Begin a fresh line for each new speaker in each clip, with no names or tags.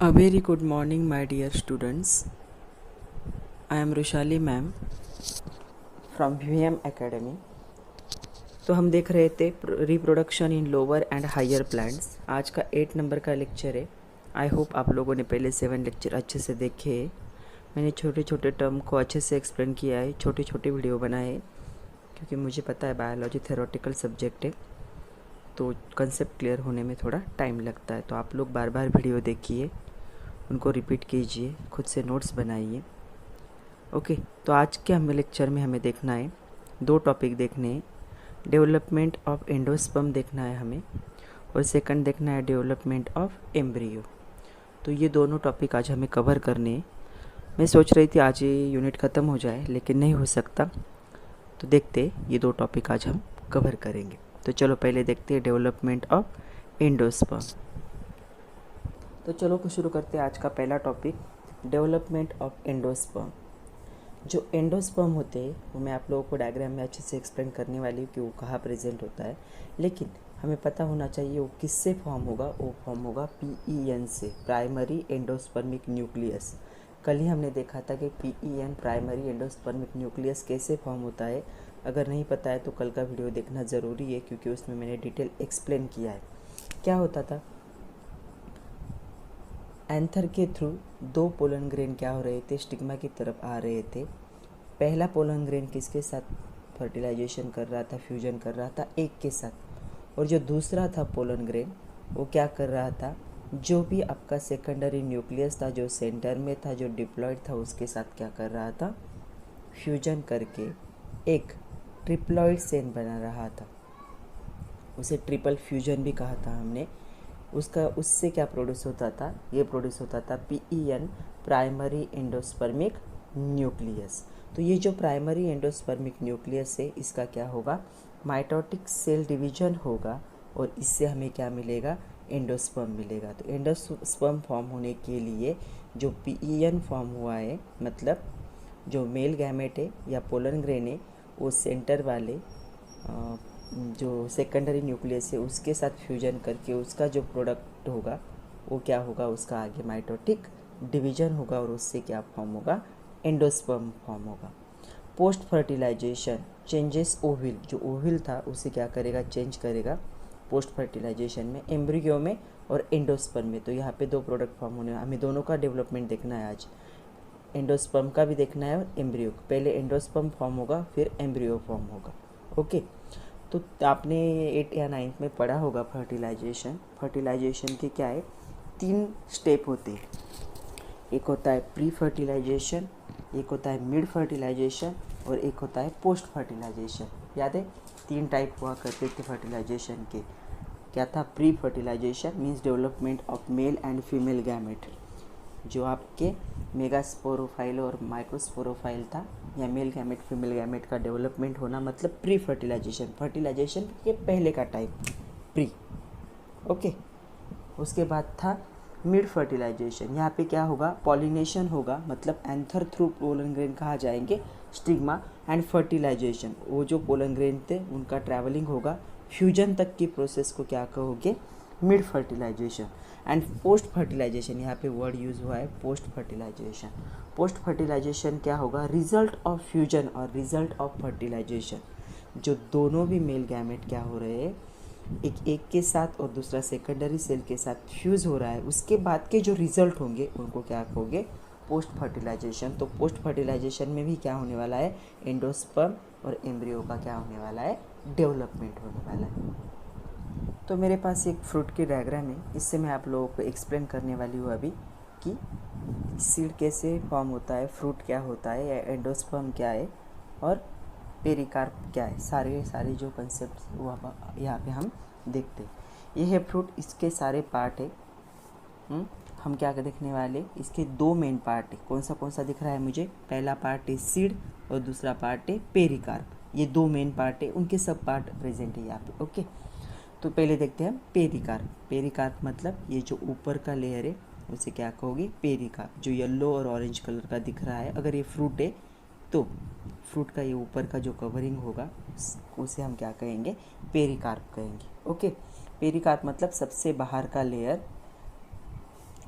A very good morning, my dear students. I am Rushali ma'am from VM academy. तो हम देख रहे थे reproduction in lower and higher plants. आज का 8 नंबर का लेक्चर है। आई होप आप लोगों ने पहले 7 लेक्चर अच्छे से देखे हैं। मैंने छोटे छोटे टर्म को अच्छे से एक्सप्लेन किया है, छोटे छोटे वीडियो बनाए हैं, क्योंकि मुझे पता है बायोलॉजी थ्योरेटिकल सब्जेक्ट है तो कंसेप्ट क्लियर होने में थोड़ा टाइम लगता है। तो आप लोग बार बार वीडियो देखिए, उनको रिपीट कीजिए, खुद से नोट्स बनाइए। ओके, तो आज के हमें लेक्चर में हमें देखना है, 2 टॉपिक देखने हैं। डेवलपमेंट ऑफ एंडोस्पर्म देखना है हमें, और सेकंड देखना है डेवलपमेंट ऑफ एम्ब्रियो। तो ये दोनों टॉपिक आज हमें कवर करने हैं। मैं सोच रही थी आज ये यूनिट ख़त्म हो जाए, लेकिन नहीं हो सकता। तो देखते ये 2 टॉपिक आज हम कवर करेंगे। तो चलो पहले देखते हैं डेवलपमेंट ऑफ एंडोस्पर्म। तो चलो शुरू करते हैं आज का पहला टॉपिक, डेवलपमेंट ऑफ एंडोस्पर्म। जो एंडोस्पर्म होते हैं वो मैं आप लोगों को डायग्राम में अच्छे से एक्सप्लेन करने वाली हूँ कि वो कहाँ प्रेजेंट होता है, लेकिन हमें पता होना चाहिए वो किससे फॉर्म होगा। वो फॉर्म होगा PEN से, प्राइमरी एंडोस्पर्मिक न्यूक्लियस। कल ही हमने देखा था कि PEN प्राइमरी एंडोस्पर्मिक न्यूक्लियस कैसे फॉर्म होता है। अगर नहीं पता है तो कल का वीडियो देखना ज़रूरी है, क्योंकि उसमें मैंने डिटेल एक्सप्लेन किया है। क्या होता था, एंथर के थ्रू 2 पोलन ग्रेन क्या हो रहे थे, स्टिग्मा की तरफ आ रहे थे। पहला पोलन ग्रेन किसके साथ फर्टिलाइजेशन कर रहा था, फ्यूजन कर रहा था, एक के साथ। और जो दूसरा था पोलन ग्रेन, वो क्या कर रहा था, जो भी आपका सेकेंडरी न्यूक्लियस था, जो सेंटर में था, जो डिप्लॉयड था, उसके साथ क्या कर रहा था, फ्यूजन करके एक ट्रिप्लॉयड सेल बना रहा था। उसे ट्रिपल फ्यूजन भी कहा था हमने। उससे क्या प्रोड्यूस होता था, ये प्रोड्यूस होता था PEN प्राइमरी एंडोस्पर्मिक न्यूक्लियस। तो ये जो प्राइमरी एंडोस्पर्मिक न्यूक्लियस है, इसका क्या होगा, माइटोटिक सेल डिवीजन होगा, और इससे हमें क्या मिलेगा, एंडोस्पर्म मिलेगा। तो एंडोस्पर्म फॉर्म होने के लिए जो PEN फॉर्म हुआ है, मतलब जो मेल गैमेट है या पोलन ग्रेन है, वो सेंटर वाले जो सेकेंडरी न्यूक्लियस है उसके साथ फ्यूजन करके उसका जो प्रोडक्ट होगा वो क्या होगा, उसका आगे माइटोटिक डिवीजन होगा, और उससे क्या फॉर्म होगा, एंडोस्पर्म फॉर्म होगा। पोस्ट फर्टिलाइजेशन चेंजेस ओविल, जो ओविल था उसे क्या करेगा, चेंज करेगा पोस्ट फर्टिलाइजेशन में, एम्ब्रियो में और एंडोस्पर्म में। तो यहाँ पे 2 प्रोडक्ट फॉर्म होने, हमें दोनों का डेवलपमेंट देखना है आज। एंडोस्पर्म का भी देखना है और एम्ब्रियो। पहले एंडोस्पर्म फॉर्म होगा, फिर एम्ब्रियो फॉर्म होगा। ओके, तो आपने 8 या 9 में पढ़ा होगा फर्टिलाइजेशन। फर्टिलाइजेशन के क्या है, 3 स्टेप होते हैं। एक होता है प्री फर्टिलाइजेशन, एक होता है मिड फर्टिलाइजेशन, और एक होता है पोस्ट फर्टिलाइजेशन। याद है, 3 टाइप हुआ करते थे फर्टिलाइजेशन के। क्या था, pre fertilisation means development of male and female gamete, जो आपके मेगास्पोरोफाइल और माइक्रोस्पोरोफाइल था, या मेल गैमेट फीमेल गैमेट का डेवलपमेंट होना, मतलब प्री फर्टिलाइजेशन। फर्टिलाइजेशन के पहले का टाइप प्री। ओके, उसके बाद था मिड फर्टिलाइजेशन। यहाँ पे क्या होगा, पॉलिनेशन होगा, मतलब एंथर थ्रू पोलन ग्रेन कहाँ जाएंगे, स्टिग्मा एंड फर्टिलाइजेशन। वो जो पोलन ग्रेन थे उनका ट्रैवलिंग होगा, फ्यूजन तक की प्रोसेस को क्या कहोगे, mid fertilisation. And post fertilisation, यहाँ पे वर्ड यूज़ हुआ है पोस्ट फर्टिलाइजेशन। पोस्ट फर्टिलाइजेशन क्या होगा, रिजल्ट ऑफ फ्यूजन और रिजल्ट ऑफ फर्टिलाइजेशन। जो दोनों भी मेल गैमेट क्या हो रहे हैं, एक के साथ और दूसरा सेकेंडरी सेल के साथ फ्यूज़ हो रहा है, उसके बाद के जो रिजल्ट होंगे उनको क्या कहोगे, पोस्ट फर्टिलाइजेशन। तो पोस्ट फर्टिलाइजेशन में भी क्या होने वाला है, एंडोस्पर्म और एम्ब्रियो का क्या होने वाला है, डेवलपमेंट होने वाला है। तो मेरे पास एक फ्रूट की डायग्राम है, इससे मैं आप लोगों को एक्सप्लेन करने वाली हूँ अभी कि सीड कैसे फॉर्म होता है, फ्रूट क्या होता है, या एंडोस्पर्म क्या है, और पेरिकार्प क्या है। सारे जो कंसेप्ट वो यहाँ पे हम देखते हैं। ये है फ्रूट, इसके सारे पार्ट है। हम क्या देखने वाले, इसके 2 मेन पार्ट है। कौन सा दिख रहा है मुझे, पहला पार्ट है सीड और दूसरा पार्ट है पेरिकार्प। ये 2 मेन पार्ट है, उनके सब पार्ट प्रेजेंट है यहाँ पे। ओके, तो पहले देखते हैं पेरिकार्प। पेरिकार्प मतलब ये जो ऊपर का लेयर है उसे क्या कहोगे, पेरिकार्प। जो येलो और ऑरेंज कलर का दिख रहा है, अगर ये फ्रूट है तो फ्रूट का ये ऊपर का जो कवरिंग होगा उसे हम क्या कहेंगे, पेरिकार्प कहेंगे। ओके, पेरिकार्प मतलब सबसे बाहर का लेयर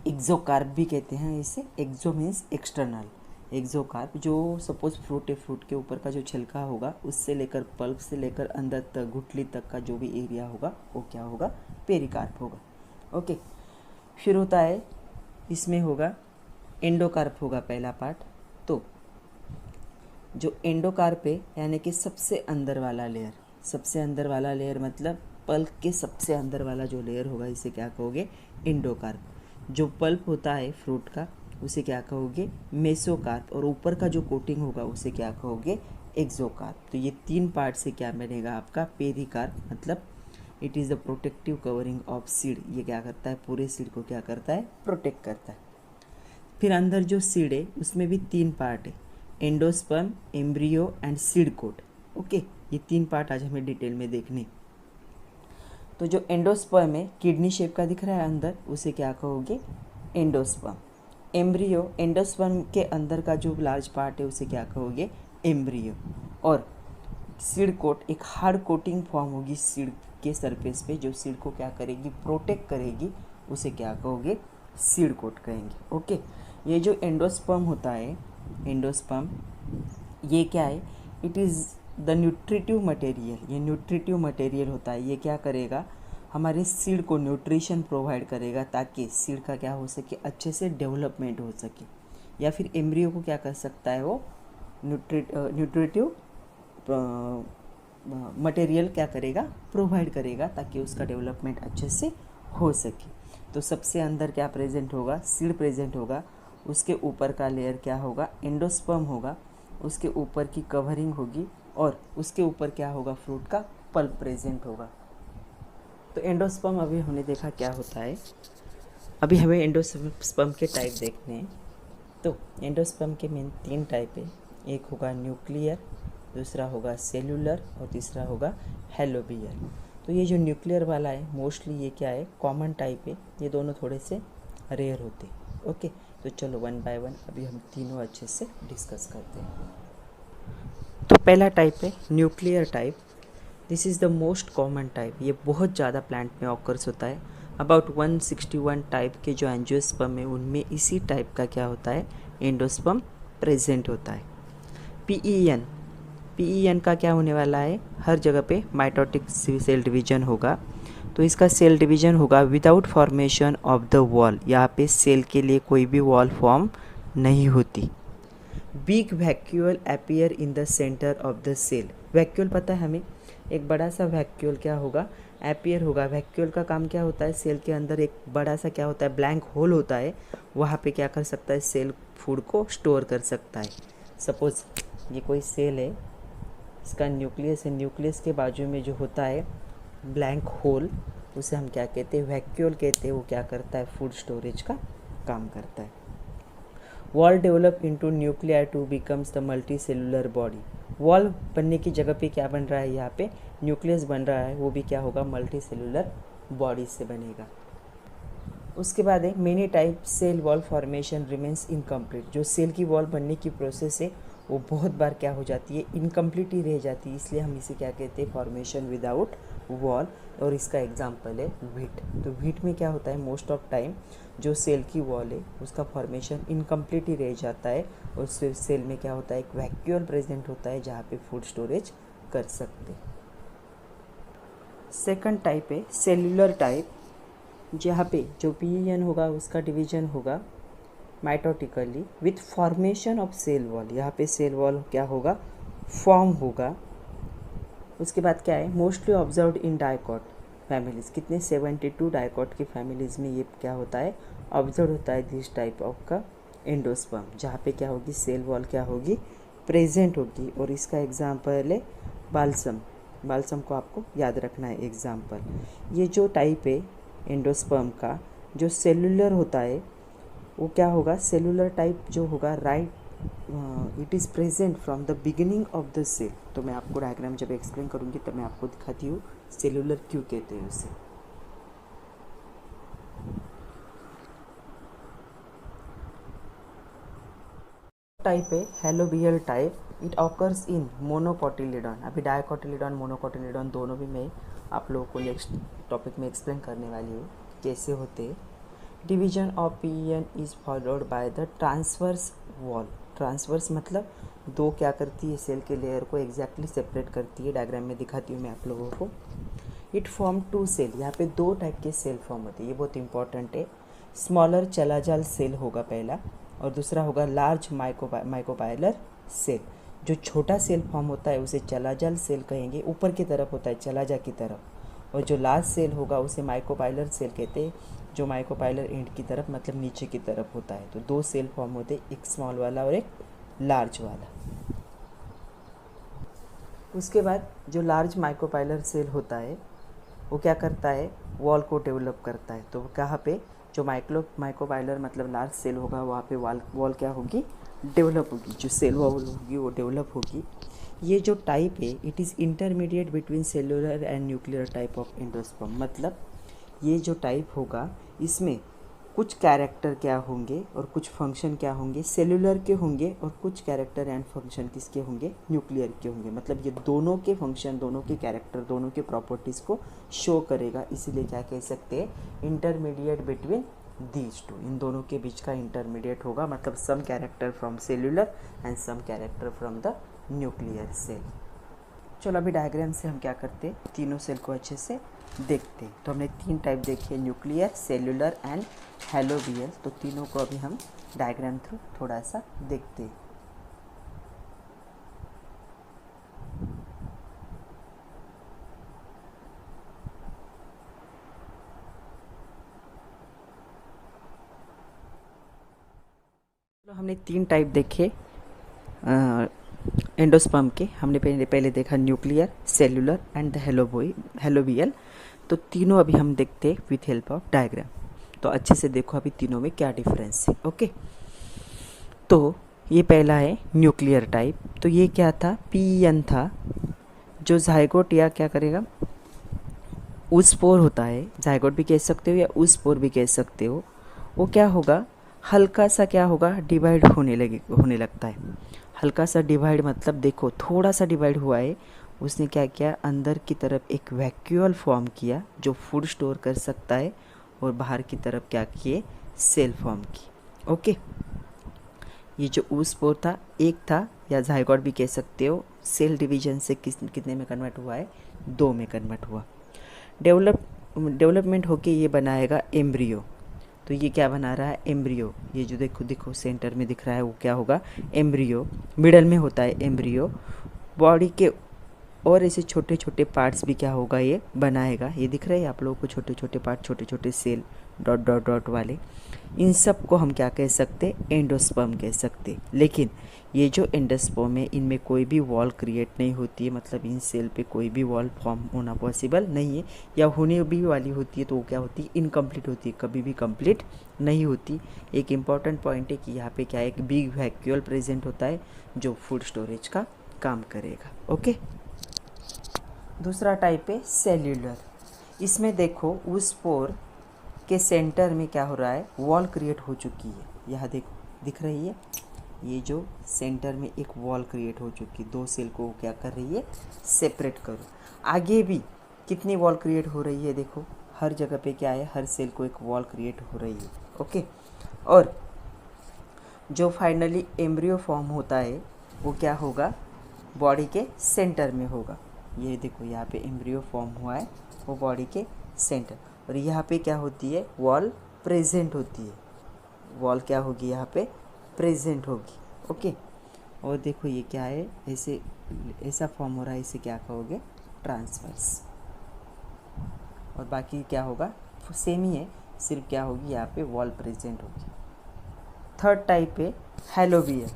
एक्सोकार्प भी कहते हैं इसे। एक्सो मीन्स एक्सटर्नल, एक्सोकार्प जो सपोज फ्रूट है, फ्रूट के ऊपर का जो छिलका होगा उससे लेकर पल्प से लेकर अंदर तक गुठली तक का जो भी एरिया होगा वो क्या होगा, पेरिकार्प होगा। ओके, फिर होता है इसमें होगा एंडोकार्प होगा पहला पार्ट। तो जो एंडोकार्प है यानी कि सबसे अंदर वाला लेयर, सबसे अंदर वाला लेयर मतलब पल्प के सबसे अंदर वाला जो लेयर होगा इसे क्या कहोगे, एंडोकार्प। जो पल्प होता है फ्रूट का उसे क्या कहोगे, मेसोकार्प। और ऊपर का जो कोटिंग होगा उसे क्या कहोगे, एक्सोकार्प। तो ये तीन पार्ट से क्या बनेगा आपका, पेरिकार्प। मतलब it is the protective covering of seed. ये क्या करता है, पूरे सीड को क्या करता है, प्रोटेक्ट करता है। फिर अंदर जो सीड है उसमें भी तीन पार्ट है, endosperm, embryo and seed coat. Okay, ये तीन पार्ट आज हमें डिटेल में देखने। तो जो एंडोस्पर्म है किडनी शेप का दिख रहा है अंदर, उसे क्या कहोगे, एंडोस्पर्म। एम्ब्रियो, एंडोस्पर्म के अंदर का जो लार्ज पार्ट है उसे क्या कहोगे, एम्ब्रियो। और सीड कोट, एक हार्ड कोटिंग फॉर्म होगी सीड के सरफेस पे जो सीड को क्या करेगी, प्रोटेक्ट करेगी, उसे क्या कहोगे, सीड कोट कहेंगे। ओके, ये जो एंडोस्पर्म होता है, एंडोस्पर्म ये क्या है, it is the nutritive material. ये न्यूट्रिटिव मटेरियल होता है। ये क्या करेगा, हमारे सीड को न्यूट्रिशन प्रोवाइड करेगा ताकि सीड का क्या हो सके, अच्छे से डेवलपमेंट हो सके। या फिर एम्ब्रियो को क्या कर सकता है, वो न्यूट्रिटिव मटेरियल क्या करेगा, प्रोवाइड करेगा ताकि उसका डेवलपमेंट अच्छे से हो सके। तो सबसे अंदर क्या प्रेजेंट होगा, सीड प्रेजेंट होगा। उसके ऊपर का लेयर क्या होगा, एंडोस्पर्म होगा। उसके ऊपर की कवरिंग होगी और उसके ऊपर क्या होगा, फ्रूट का पल्प प्रेजेंट होगा। तो एंडोस्पर्म अभी हमने देखा क्या होता है। अभी हमें एंडोस्पर्म के टाइप देखने हैं। तो एंडोस्पर्म के मेन तीन टाइप है। एक होगा न्यूक्लियर, दूसरा होगा सेल्यूलर और तीसरा होगा हेलोबियल। तो ये जो न्यूक्लियर वाला है मोस्टली ये क्या है, कॉमन टाइप है। ये दोनों थोड़े से रेयर होते हैं। ओके, तो चलो वन बाय वन अभी हम तीनों अच्छे से डिस्कस करते हैं। तो पहला टाइप है nuclear type. This is the most common type. ये बहुत ज़्यादा प्लांट में ऑकर्स होता है। अबाउट 161 टाइप के जो एंजियोस्पर्म है उनमें इसी टाइप का क्या होता है, एंडोस्पर्म प्रेजेंट होता है। पीईएन, पीईएन का क्या होने वाला है, हर जगह पे माइटोटिक सेल डिवीजन होगा। तो इसका सेल डिवीजन होगा without formation of the wall. यहाँ पे सेल के लिए कोई भी वॉल फॉर्म नहीं होती। Big vacuole appear in the centre of the cell. Vacuole पता है हमें, एक बड़ा सा वैक्यूल क्या होगा, अपीयर होगा। वैक्यूल का काम क्या होता है, सेल के अंदर एक बड़ा सा क्या होता है, ब्लैंक होल होता है। वहाँ पे क्या कर सकता है, सेल फूड को स्टोर कर सकता है। सपोज ये कोई सेल है, इसका न्यूक्लियस है, न्यूक्लियस के बाजू में जो होता है ब्लैंक होल, उसे हम क्या कहते हैं, वैक्यूल कहते हैं। वो क्या करता है, फूड स्टोरेज का काम करता है। Wall develop into nuclear to becomes the multi cellular body. Wall बनने की जगह पे क्या बन रहा है, यहाँ पे न्यूक्लियस बन रहा है, वो भी क्या होगा, मल्टी सेलुलर बॉडी से बनेगा। उसके बाद है many type cell wall formation remains incomplete. जो सेल की वॉल बनने की प्रोसेस है वो बहुत बार क्या हो जाती है, इनकम्प्लीट ही रह जाती है। इसलिए हम इसे क्या कहते हैं, फॉर्मेशन विदाउट वॉल। और इसका एग्जाम्पल है व्हीट। तो व्हीट में क्या होता है, मोस्ट ऑफ टाइम जो सेल की वॉल है उसका फॉर्मेशन इनकम्प्लीट ही रह जाता है। और सेल में क्या होता है, एक वैक्यूल प्रेजेंट होता है जहाँ पे फूड स्टोरेज कर सकते हैं। सेकंड टाइप है सेल्यूलर टाइप, जहाँ पे जो पीईएन होगा उसका डिवीजन होगा mitotically with formation of cell wall. यहाँ पे सेल वॉल क्या होगा, फॉर्म होगा। उसके बाद क्या है, mostly observed in dicot families. कितने, 72 डाइकॉट की फैमिलीज़ में ये क्या होता है, ऑब्जर्व होता है दिस टाइप ऑफ का एंडोस्पर्म, जहाँ पे क्या होगी, सेल वॉल क्या होगी, प्रेजेंट होगी। और इसका एग्जाम्पल है बाल्सम। बाल्सम को आपको याद रखना है एग्जाम्पल। ये जो टाइप है एंडोस्पर्म का, जो सेलुलर होता है वो क्या होगा, सेलुलर टाइप जो होगा, right, it is present from the beginning of the cell. तो मैं आपको डायग्राम जब एक्सप्लेन करूँगी तब मैं आपको दिखाती हूँ सेलुलर क्यों कहते हैं उसे। टाइप है helobial type. It occurs in monocotyledon. अभी डायकोटिलिडॉन मोनोकोटिलिडॉन दोनों भी मैं आप लोगों को नेक्स्ट टॉपिक में एक्सप्लेन करने वाली हूँ कैसे होते हैं। Division of PEN is followed by the transverse wall. Transverse मतलब दो क्या करती है, सेल के लेयर को एग्जैक्टली सेपरेट करती है। डायग्राम में दिखाती हूँ मैं आप लोगों को। इट फॉर्म टू सेल, यहाँ पे दो टाइप के सेल फॉर्म होते हैं, ये बहुत इंपॉर्टेंट है। स्मॉलर चलाजाल सेल होगा पहला, और दूसरा होगा लार्ज माइक्रोबायलर सेल। जो छोटा सेल फॉर्म होता है उसे चलाजाल सेल कहेंगे, ऊपर की तरफ होता है चलाजा की तरफ। और जो लार्ज सेल होगा उसे माइक्रोबायलर सेल कहते हैं, जो माइक्रोबायलर एंड की तरफ मतलब नीचे की तरफ होता है। तो दो सेल फॉर्म होते हैं, एक स्मॉल वाला और एक लार्ज वाला। उसके बाद जो लार्ज माइक्रोबायलर सेल होता है वो क्या करता है, वॉल को डेवलप करता है। तो कहाँ पे, जो माइक्रोबायलर मतलब लार्ज सेल होगा वहाँ पे वॉल क्या होगी, डेवलप होगी, जो सेल वॉल होगी वो डेवलप होगी। ये जो टाइप है it is intermediate between cellular and nuclear type of endosperm. मतलब ये जो टाइप होगा इसमें कुछ कैरेक्टर क्या होंगे और कुछ फंक्शन क्या होंगे, सेलुलर के होंगे, और कुछ कैरेक्टर एंड फंक्शन किसके होंगे, न्यूक्लियर के होंगे। मतलब ये दोनों के फंक्शन, दोनों के कैरेक्टर, दोनों के प्रॉपर्टीज़ को शो करेगा। इसीलिए क्या कह सकते हैं, इंटरमीडिएट बिटवीन दीज टू। इन दोनों के बीच का इंटरमीडिएट होगा, मतलब some character from cellular and some character from the nuclear cell. चलो अभी डायग्राम से हम क्या करते हैं, तीनों सेल को अच्छे से देखते हैं। तो हमने तीन टाइप देखे, न्यूक्लियर, सेलुलर एंड हैलोबियल। तो तीनों को अभी हम डायग्राम थ्रू थोड़ा सा देखते हैं। तो हमने तीन टाइप देखे एंडोस्पर्म के। हमने पहले देखा न्यूक्लियर, सेलुलर एंड द हैलोबियल। तो तीनों अभी हम देखते हैं विथ हेल्प ऑफ डायग्राम। तो अच्छे से देखो अभी तीनों में क्या डिफरेंस है। ओके, तो ये पहला है न्यूक्लियर टाइप। तो ये क्या था, पीईएन था। जो जाइगोट या क्या करेगा, ऊस्पोर होता है, जाइगोट भी कह सकते हो या ऊस्पोर भी कह सकते हो। वो क्या होगा, हल्का सा क्या होगा, डिवाइड होने लगता है। हल्का सा डिवाइड मतलब देखो थोड़ा सा डिवाइड हुआ है। उसने क्या किया, अंदर की तरफ एक वैक्यूअल फॉर्म किया जो फूड स्टोर कर सकता है, और बाहर की तरफ क्या किए, सेल फॉर्म की। ओके, ये जो ऊस्पोर था एक था, या जाइगोट भी कह सकते हो। सेल डिवीजन से कितने में कन्वर्ट हुआ है, 2 में कन्वर्ट हुआ। डेवलपमेंट होके ये बनाएगा एम्ब्रियो। तो ये क्या बना रहा है, एम्ब्रियो। ये जो देखो सेंटर में दिख रहा है वो क्या होगा, एम्ब्रियो। मिडल में होता है एम्ब्रियो। बॉडी के और ऐसे छोटे छोटे पार्ट्स भी क्या होगा, ये बनाएगा। ये दिख रहे हैं आप लोगों को, छोटे छोटे पार्ट, छोटे छोटे सेल, डॉट डॉट डॉट वाले। इन सब को हम क्या कह सकते, एंडोस्पर्म कह सकते। लेकिन ये जो एंडोस्पर्म है इनमें कोई भी वॉल क्रिएट नहीं होती है, मतलब इन सेल पे कोई भी वॉल फॉर्म होना पॉसिबल नहीं है, या होने भी वाली होती है तो वो क्या होती है, इनकम्प्लीट होती है, कभी भी कंप्लीट नहीं होती। एक इम्पॉर्टेंट पॉइंट है कि यहाँ पे क्या है, एक बिग वैक्यूल प्रेजेंट होता है जो फूड स्टोरेज का काम करेगा। ओके, दूसरा टाइप है सेल्यूलर। इसमें देखो उस स्पोर के सेंटर में क्या हो रहा है, वॉल क्रिएट हो चुकी है। यहाँ देखो दिख रही है, ये जो सेंटर में एक वॉल क्रिएट हो चुकी है। दो सेल को क्या कर रही है, सेपरेट करो। आगे भी कितनी वॉल क्रिएट हो रही है, देखो हर जगह पे क्या है, हर सेल को एक वॉल क्रिएट हो रही है। ओके, और जो फाइनली एम्ब्रियो फॉर्म होता है वो क्या होगा, बॉडी के सेंटर में होगा। ये देखो यहाँ पे एम्ब्रियो फॉर्म हुआ है, वो बॉडी के सेंटर। और यहाँ पे क्या होती है, वॉल प्रेजेंट होती है। वॉल क्या होगी, यहाँ पे प्रेजेंट होगी। ओके, और देखो ये क्या है, ऐसा फॉर्म हो रहा है, इसे क्या कहोगे, ट्रांसवर्स। और बाकी क्या होगा, सेम ही है, सिर्फ क्या होगी, यहाँ पे वॉल प्रेजेंट होगी। थर्ड टाइप है हैलोबियल।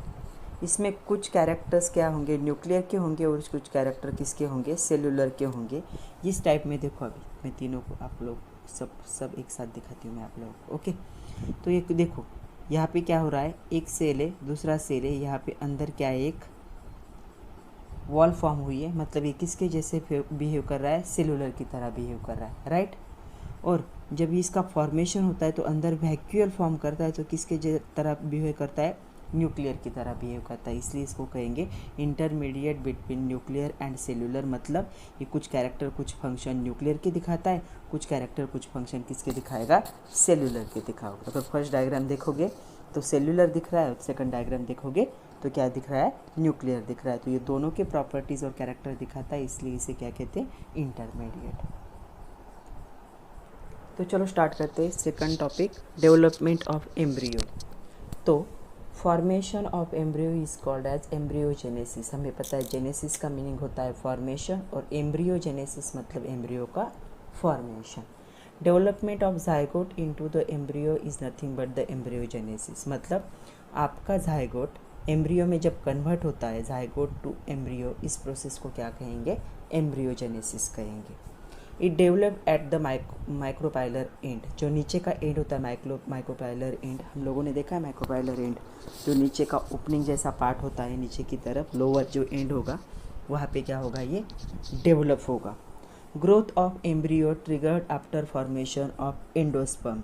इसमें कुछ कैरेक्टर्स क्या होंगे, न्यूक्लियर के होंगे, और कुछ कैरेक्टर किसके होंगे, सेलुलर के होंगे। इस टाइप में देखो अभी मैं तीनों को आप लोग सब एक साथ दिखाती हूँ मैं आप लोगों को। ओके, तो ये देखो यहाँ पे क्या हो रहा है, एक सेल है, दूसरा सेल है, यहाँ पे अंदर क्या है, एक वॉल फॉर्म हुई है। मतलब ये किसके जैसे बिहेव कर रहा है, सेलुलर की तरह बिहेव कर रहा है, राइट। और जब इसका फॉर्मेशन होता है तो अंदर वैक्यूल फॉर्म करता है, तो किसके तरह बिहेव करता है, न्यूक्लियर की तरह बिहेव करता है, इसलिए इसको कहेंगे intermediate between nuclear and cellular. मतलब ये कुछ कैरेक्टर कुछ फंक्शन न्यूक्लियर के दिखाता है, कुछ कैरेक्टर कुछ फंक्शन किसके दिखाएगा, सेल्यूलर के दिखाओगे। अगर फर्स्ट डायग्राम देखोगे तो सेल्यूलर दिख रहा है, सेकंड डायग्राम देखोगे तो क्या दिख रहा है, न्यूक्लियर दिख रहा है। तो ये दोनों के प्रॉपर्टीज़ और कैरेक्टर दिखाता है, इसलिए इसे क्या कहते हैं, इंटरमीडिएट। तो चलो स्टार्ट करते हैं second topic, development of embryo. तो formation of embryo is called as embryogenesis. हमें पता है जेनेसिस का मीनिंग होता है फॉर्मेशन और एम्ब्रियोजेनेसिस मतलब एम्ब्रियो का formation. Development of zygote into the embryo is nothing but the embryogenesis. मतलब आपका जायगोट एम्ब्रियो में जब कन्वर्ट होता है, जायगोट टू एम्ब्रियो, इस प्रोसेस को क्या कहेंगे, एम्ब्रियोजेनेसिस कहेंगे। It develop at the micropylar and, जो नीचे का एंड होता है माइक्रोपाइलर एंड, हम लोगों ने देखा है माइक्रोपाइलर एंड, जो नीचे का ओपनिंग जैसा पार्ट होता है नीचे की तरफ, लोअर जो एंड होगा वहाँ पे क्या होगा, ये डेवलप होगा। Growth of embryo triggered after formation of endosperm.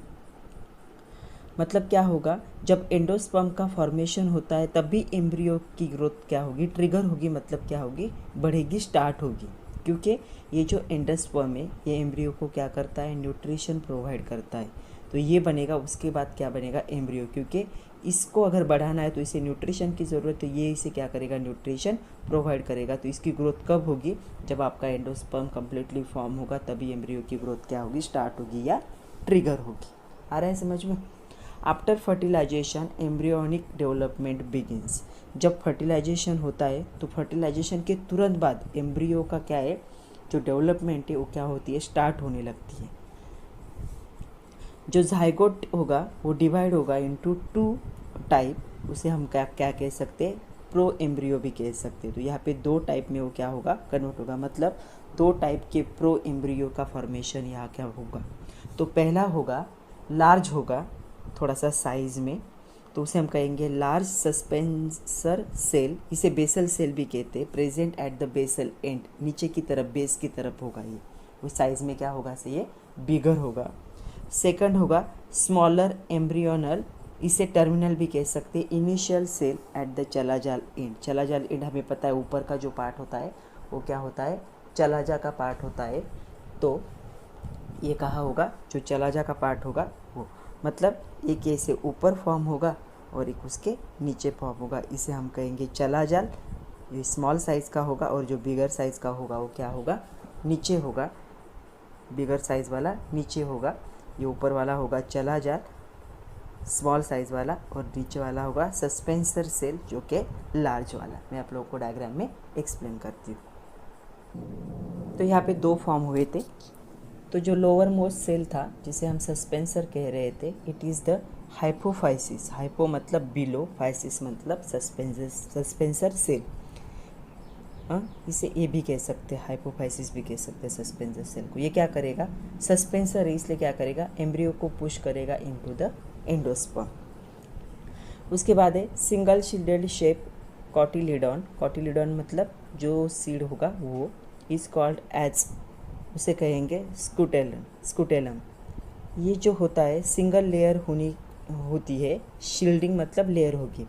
मतलब क्या होगा, जब एंडोस्पर्म का फॉर्मेशन होता है तब भी एम्ब्रियो की ग्रोथ क्या होगी, ट्रिगर होगी, मतलब क्या होगी, बढ़ेगी, स्टार्ट होगी। क्योंकि ये जो एंडोस्पर्म है ये एम्ब्रियो को क्या करता है, न्यूट्रिशन प्रोवाइड करता है। तो ये बनेगा, उसके बाद क्या बनेगा, एम्ब्रियो। क्योंकि इसको अगर बढ़ाना है तो इसे न्यूट्रिशन की ज़रूरत, तो ये इसे क्या करेगा, न्यूट्रिशन प्रोवाइड करेगा। तो इसकी ग्रोथ कब होगी, जब आपका एंडोस्पर्म कम्प्लीटली फॉर्म होगा, तभी एम्ब्रियो की ग्रोथ क्या होगी, स्टार्ट होगी या ट्रिगर होगी। आ रहा है समझ में। After fertilisation embryonic development begins. जब फर्टिलाइजेशन होता है तो फर्टिलाइजेशन के तुरंत बाद एम्ब्रियो का क्या है, जो डेवलपमेंट है वो क्या होती है, स्टार्ट होने लगती है। जो जायगोट होगा वो डिवाइड होगा इनटू 2 टाइप, उसे हम क्या क्या कह सकते हैं, प्रो एम्ब्रियो भी कह सकते हैं। तो यहाँ पे 2 टाइप में वो क्या होगा, कन्वर्ट होगा। मतलब 2 टाइप के प्रो एम्ब्रियो का फॉर्मेशन यहाँ क्या होगा। तो पहला होगा लार्ज होगा, थोड़ा सा साइज में, तो उसे हम कहेंगे लार्ज सस्पेंसर सेल, इसे बेसल सेल भी कहते हैं। Present at the basal end, नीचे की तरफ बेस की तरफ होगा ये, वो साइज में क्या होगा से ये बिगर होगा। सेकंड होगा स्मॉलर एम्ब्रियोनल, इसे टर्मिनल भी कह सकते हैं। Initial cell at the chalazal end, chalazal end हमें पता है ऊपर का जो पार्ट होता है वो क्या होता है, चलाजा का पार्ट होता है। तो ये कहाँ होगा, जो चलाजा का पार्ट होगा वो, मतलब एक ऐसे ऊपर फॉर्म होगा और एक उसके नीचे फॉर्म होगा, इसे हम कहेंगे चलाजाल। ये स्मॉल साइज़ का होगा और जो बिगर साइज़ का होगा वो क्या होगा, नीचे होगा, बिगर साइज़ वाला नीचे होगा। ये ऊपर वाला होगा चलाजाल स्मॉल साइज़ वाला, और नीचे वाला होगा सस्पेंसर सेल जो कि लार्ज वाला। मैं आप लोगों को डायग्राम में एक्सप्लेन करती हूँ। तो यहाँ पे 2 फॉर्म हुए थे। तो जो लोअर मोस्ट सेल था जिसे हम सस्पेंसर कह रहे थे, it is the hypophysis. Hypo मतलब बिलो, फाइसिस मतलब सस्पेंसर सेल। इसे ये भी कह सकते हैं, हाइपोफाइसिस भी कह सकते हैं सस्पेंसर सेल को। ये क्या करेगा, सस्पेंसर है इसलिए क्या करेगा, एम्ब्रियो को पुश करेगा इनटू द एंडोस्पर्म। उसके बाद है single shielded shape cotyledon. Cotyledon मतलब जो सीड होगा वो, इज कॉल्ड एज, उसे कहेंगे स्कूटेलम। ये जो होता है सिंगल लेयर होती है, शील्डिंग मतलब लेयर होगी,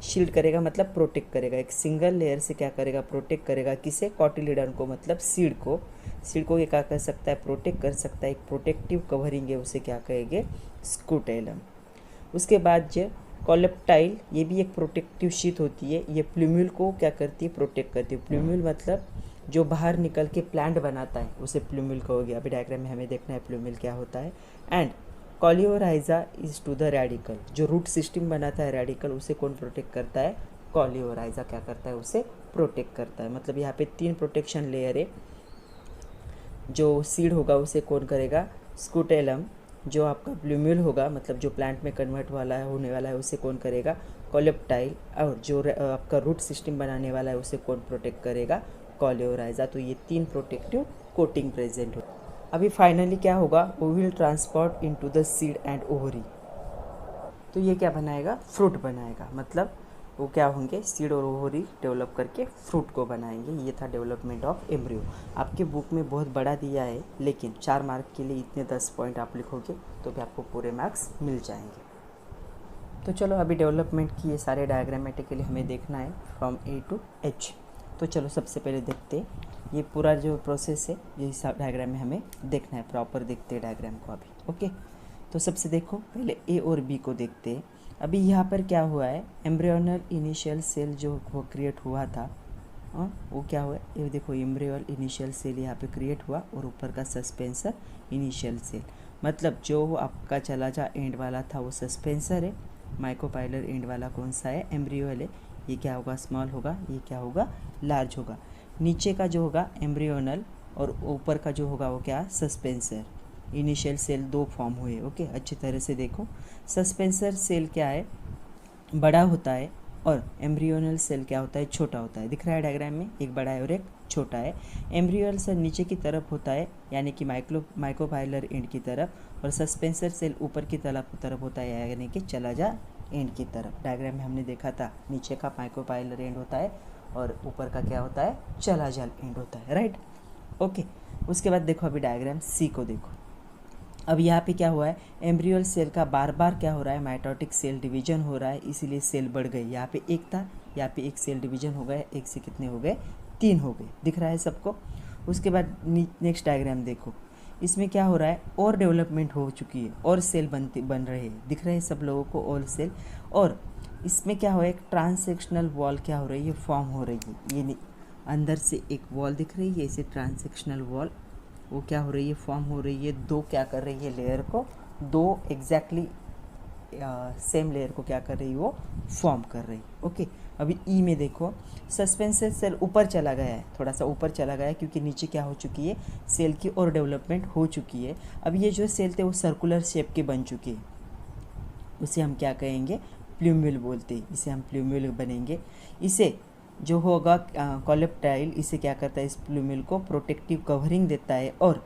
शील्ड करेगा मतलब प्रोटेक्ट करेगा। एक सिंगल लेयर से क्या करेगा, प्रोटेक्ट करेगा किसे, कॉटिलिडॉन को, मतलब सीड को। सीड को ये क्या कर सकता है, प्रोटेक्ट कर सकता है, एक प्रोटेक्टिव कवरिंग है, उसे क्या कहेंगे, स्कूटेलम। उसके बाद जो कॉलेप्टाइल, ये भी एक प्रोटेक्टिव शीट होती है, ये प्लूम्यूल को क्या करती है, प्रोटेक्ट करती है। प्लूम्यूल मतलब जो बाहर निकल के प्लांट बनाता है उसे प्लूम्यूल कहोगे। अभी डायग्राम में हमें देखना है प्लूम्यूल क्या होता है। And coleorhiza is to the radicle, जो रूट सिस्टम बनाता है रेडिकल, उसे कौन प्रोटेक्ट करता है, कॉलियोराइजा क्या करता है, उसे प्रोटेक्ट करता है। मतलब यहाँ पे 3 प्रोटेक्शन लेयर है। जो सीड होगा उसे कौन करेगा, स्कूटेलम। जो आपका प्लूम्यूल होगा मतलब जो प्लांट में कन्वर्ट वाला है, होने वाला है, उसे कौन करेगा, कॉलेप्टाइल। और जो आपका रूट सिस्टम बनाने वाला है उसे कौन प्रोटेक्ट करेगा, कॉलियोराइजा। तो ये 3 प्रोटेक्टिव कोटिंग प्रेजेंट हो। अभी फाइनली क्या होगा, ओविल transport into the seed and ovary. तो ये क्या बनाएगा, फ्रूट बनाएगा। मतलब वो क्या होंगे, सीड और ओवरी डेवलप करके फ्रूट को बनाएंगे। ये था डेवलपमेंट ऑफ एम्ब्रियो। आपके बुक में बहुत बड़ा दिया है, लेकिन 4 मार्क के लिए इतने 10 पॉइंट आप लिखोगे तो भी आपको पूरे मार्क्स मिल जाएंगे। तो चलो अभी डेवलपमेंट की ये सारे डायग्रामेटिकली हमें देखना है फ्रॉम ए टू एच। तो चलो सबसे पहले देखते हैं ये पूरा जो प्रोसेस है, ये सब डायग्राम में हमें देखना है, प्रॉपर देखते हैं डायग्राम को अभी। ओके, तो सबसे देखो पहले ए और बी को देखते हैं। अभी यहाँ पर क्या हुआ है, एम्ब्रियोनल इनिशियल सेल जो वो क्रिएट हुआ था, वो क्या हुआ, ये देखो एम्ब्रियोनल इनिशियल सेल यहाँ पे क्रिएट हुआ और ऊपर का सस्पेंसर इनिशियल सेल, मतलब जो आपका चला जा एंड वाला था वो सस्पेंसर है, माइक्रोपाइलर एंड वाला कौन सा है, एम्ब्रियोल है। ये क्या होगा, स्मॉल होगा, ये क्या होगा, लार्ज होगा। नीचे का जो होगा एम्ब्रियोनल और ऊपर का जो होगा वो क्या, सस्पेंसर इनिशियल सेल, दो फॉर्म हुए। ओके, अच्छी तरह से देखो, सस्पेंसर सेल क्या है, बड़ा होता है और एम्ब्रियोनल सेल क्या होता है, छोटा होता है। दिख रहा है डायग्राम में, एक बड़ा है और एक छोटा है। एम्ब्रियोनल सेल नीचे की तरफ होता है यानी कि माइक्रोपाइलर एंड की तरफ, और सस्पेंसर सेल ऊपर की तरफ होता है यानी कि चला जा एंड की तरफ। डायग्राम में हमने देखा था नीचे का माइक्रोपाइलर एंड होता है और ऊपर का क्या होता है, चला जा एंड होता है, राइट। ओके, उसके बाद देखो अभी डायग्राम सी को देखो। अब यहाँ पे क्या हुआ है, एम्ब्रियोल सेल का बार बार क्या हो रहा है, माइटोटिक सेल डिवीजन हो रहा है, इसीलिए सेल बढ़ गई। यहाँ पे एक था, यहाँ पे एक सेल डिवीजन हो गया, एक से कितने हो गए, 3 हो गए। दिख रहा है सबको। उसके बाद नेक्स्ट डायग्राम देखो, इसमें क्या हो रहा है, और डेवलपमेंट हो चुकी है और सेल बन रहे हैं, दिख रहे हैं सब लोगों को और सेल। और इसमें क्या हो, एक ट्रांसेक्शनल वॉल क्या हो रही है, फॉर्म हो रही है। ये अंदर से एक वॉल दिख रही है, इसे ट्रांसेक्शनल वॉल, वो क्या हो रही है, फॉर्म हो रही है। दो क्या कर रही है, लेयर को, दो एग्जैक्टली सेम लेयर को क्या कर रही है, वो फॉर्म कर रही है। ओके, अभी ई में देखो, सस्पेंसर सेल ऊपर चला गया है, थोड़ा सा ऊपर चला गया है क्योंकि नीचे क्या हो चुकी है, सेल की और डेवलपमेंट हो चुकी है। अब ये जो सेल थे वो सर्कुलर शेप के बन चुके हैं, उसे हम क्या कहेंगे, प्लूम्यूल बोलते हैं, इसे हम प्लूम्यूल बनेंगे। इसे जो होगा कॉलेप्टाइल, इसे क्या करता है, इस प्लूम्यूल को प्रोटेक्टिव कवरिंग देता है, और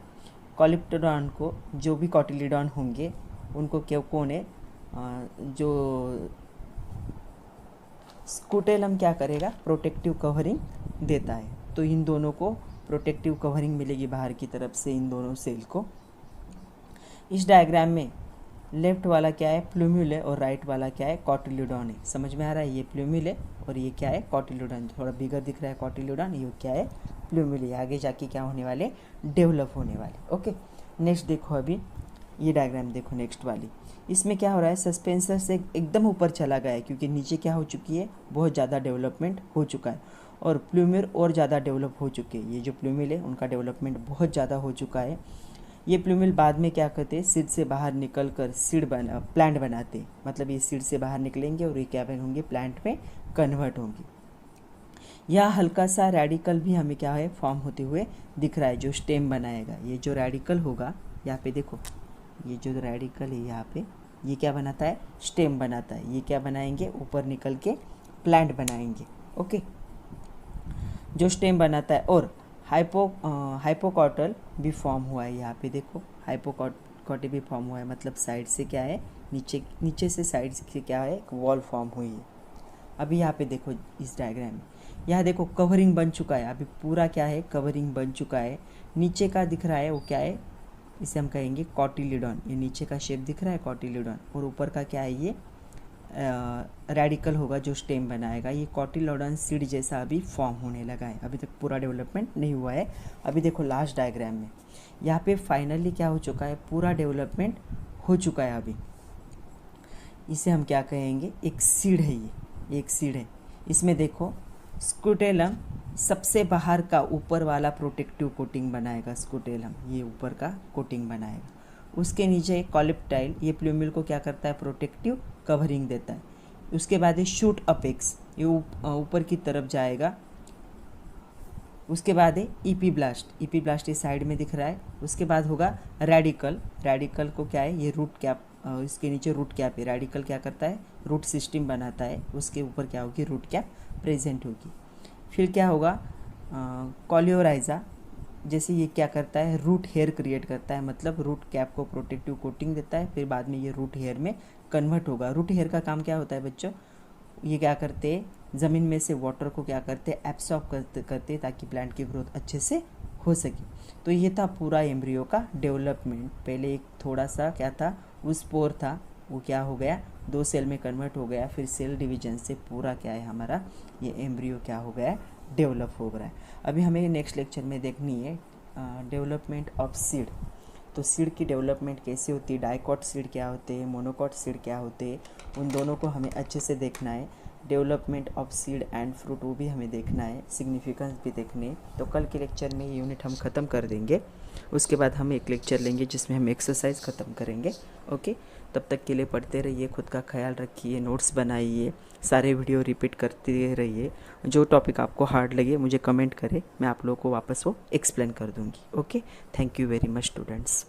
कॉलेप्टोडॉन को, जो भी कॉटिलीडॉन होंगे उनको क्या, कौन है, जो स्कूटेलम क्या करेगा, प्रोटेक्टिव कवरिंग देता है। तो इन दोनों को प्रोटेक्टिव कवरिंग मिलेगी बाहर की तरफ से, इन दोनों सेल को। इस डायग्राम में लेफ्ट वाला क्या है, प्लूम्यूल है, और राइट वाला क्या है, कॉटिलीडॉन है। समझ में आ रहा है, ये प्लूम्यूल है और ये क्या है, कॉटिलीडॉन। थोड़ा बिगर दिख रहा है कॉटिलीडॉन, ये क्या है, प्लूम्यूल है। आगे जाके क्या होने वाले, डेवलप होने वाले। ओके, नेक्स्ट देखो अभी ये डायग्राम देखो, नेक्स्ट वाली। इसमें क्या हो रहा है, सस्पेंसर से एकदम ऊपर चला गया है क्योंकि नीचे क्या हो चुकी है, बहुत ज़्यादा डेवलपमेंट हो चुका है, और प्लूम्यूल और ज़्यादा डेवलप हो चुके हैं। ये जो प्लूम्यूल है उनका डेवलपमेंट बहुत ज़्यादा हो चुका है। ये प्लूम्यूल बाद में क्या करते हैं, सीड से बाहर निकल कर प्लांट बनाते हैं, मतलब ये सीड से बाहर निकलेंगे और ये क्या होंगे, प्लांट में कन्वर्ट होंगे। यह हल्का सा रेडिकल भी हमें क्या है, फॉर्म होते हुए दिख रहा है, जो स्टेम बनाएगा। ये जो रेडिकल होगा, यहाँ पे देखो, ये जो रेडिकल है यहाँ पे, ये क्या बनाता है, स्टेम बनाता है। ये क्या बनाएंगे, ऊपर निकल के प्लांट बनाएंगे। ओके, जो स्टेम बनाता है। और हाइपोकॉटल भी फॉर्म हुआ है, यहाँ पे देखो, हाइपोकॉटल भी फॉर्म हुआ है, मतलब साइड से क्या है, नीचे से साइड से क्या है, एक वॉल फॉर्म हुई है। अभी यहाँ पे देखो इस डायग्राम में, यहाँ देखो कवरिंग बन चुका है, अभी पूरा क्या है, कवरिंग बन चुका है। नीचे का दिख रहा है वो क्या है, इसे हम कहेंगे कॉटिलीडॉन। ये नीचे का शेप दिख रहा है कॉटिलीडॉन, और ऊपर का क्या है, ये रेडिकल होगा जो स्टेम बनाएगा। ये कॉटिलीडॉन सीड जैसा अभी फॉर्म होने लगा है, अभी तक पूरा डेवलपमेंट नहीं हुआ है। अभी देखो लास्ट डायग्राम में, यहाँ पे फाइनली क्या हो चुका है, पूरा डेवलपमेंट हो चुका है। अभी इसे हम क्या कहेंगे, एक सीड है, ये एक सीड है। इसमें देखो स्कूटेलम सबसे बाहर का ऊपर वाला प्रोटेक्टिव कोटिंग बनाएगा, स्कूटेलम ये ऊपर का कोटिंग बनाएगा। उसके नीचे कॉलेप्टाइल, ये प्लूम्यूल को क्या करता है, प्रोटेक्टिव कवरिंग देता है। उसके बाद ये शूट अपेक्स, ये ऊपर की तरफ जाएगा। उसके बाद है ईपीब्लास्ट, ये साइड में दिख रहा है। उसके बाद होगा रेडिकल को क्या है, ये रूट कैप, इसके नीचे रूट कैप है। रेडिकल क्या करता है, रूट सिस्टम बनाता है, उसके ऊपर क्या होगी, रूट कैप प्रेजेंट होगी। फिर क्या होगा, कॉलियोराइजा, जैसे ये क्या करता है, रूट हेयर क्रिएट करता है, मतलब रूट कैप को प्रोटेक्टिव कोटिंग देता है। फिर बाद में ये रूट हेयर में कन्वर्ट होगा। रूट हेयर का काम क्या होता है बच्चों, ये क्या करते हैं, ज़मीन में से वाटर को क्या करते हैं, एब्सॉर्ब करते ताकि प्लांट की ग्रोथ अच्छे से हो सके। तो ये था पूरा एम्ब्रियो का डेवलपमेंट। पहले एक थोड़ा सा क्या था, वो स्पोर था, वो क्या हो गया, 2 सेल में कन्वर्ट हो गया, फिर सेल डिवीजन से पूरा क्या है हमारा ये एम्ब्रियो क्या हो गया, डेवलप हो रहा है। अभी हमें नेक्स्ट लेक्चर में देखनी है डेवलपमेंट ऑफ सीड। तो सीड की डेवलपमेंट कैसे होती है, डाइकॉट सीड क्या होते हैं, मोनोकॉट सीड क्या होते हैं, उन दोनों को हमें अच्छे से देखना है। Development of seed and fruit वो भी हमें देखना है, सिग्निफिकेंस भी देखने है। तो कल के लेक्चर में ये यूनिट हम ख़त्म कर देंगे, उसके बाद हम एक लेक्चर लेंगे जिसमें हम एक्सरसाइज ख़त्म करेंगे। ओके, तब तक के लिए पढ़ते रहिए, खुद का ख्याल रखिए, नोट्स बनाइए, सारे वीडियो रिपीट करते रहिए। जो टॉपिक आपको हार्ड लगे मुझे कमेंट करें, मैं आप लोगों को वापस वो एक्सप्लेन कर दूँगी। Okay, thank you very much students.